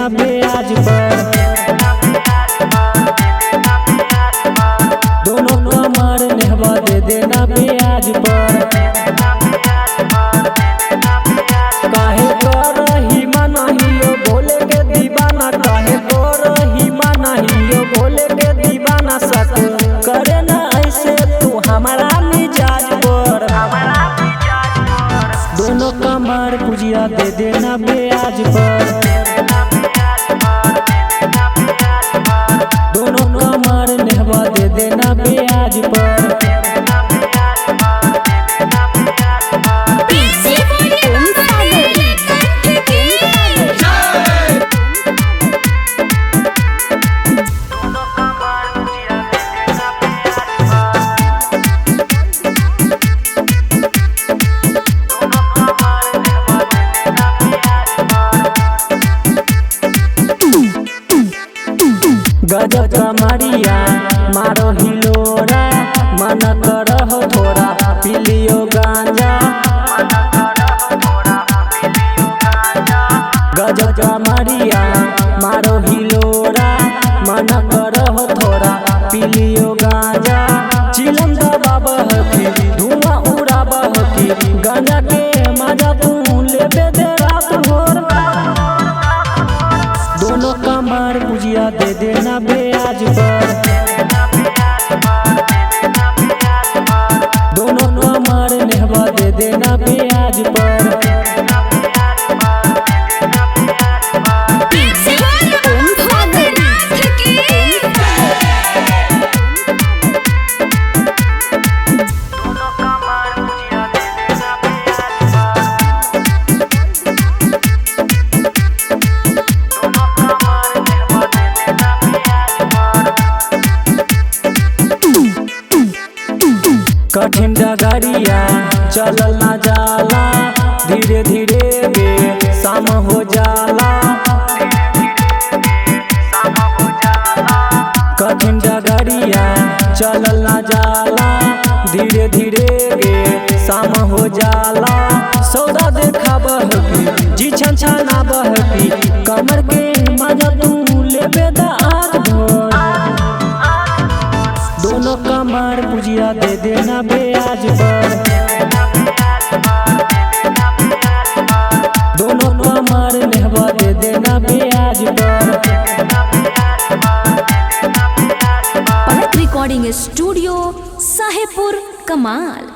देना ब्याज पर। दोनों कमर नेहवा दे देना ब्याज पर। काहे करही मनहियो बोले के दीवाना, काहे करही मनहियो बोले के दीवाना। सक करे ना ऐसे तू हमारा मिजाज पर। दोनों कमर पुजिया दे देना ब्याज पर। दोनों कमर नेहवा दे देना ब्याज पर। गजब कमरिया मारो हिलोरा, मन करहो थोड़ा पिलियो गांजा। गजब कमरिया मारो हिलोरा, मन करहो थोड़ा पिलियो गांजा। चिलम दबाबह की धुआं उड़ाबह की, गांजा के मजा तू लेबे दे रात भर। दोनों कमर पुजिया दे देना ब्याज पर। दोनों कमर नेहवा दे देना ब्याज पर। कठिन डगरिया चलल ना जाला, धीरे धीरे बे शाम हो जाला। कठिन डगरिया चलल ना जाला, धीरे धीरे बे शाम हो जाला। सौदा देखाबह की जी छनछनाबह की, कमर के मजा तू लेबे द आज भर। दोनों कमर पुजिया दे देना ब्याज पर। दोनों कमर नेहवा दे देना ब्याज पर। पलक रिकॉर्डिंग स्टूडियो साहेबपुर कमाल।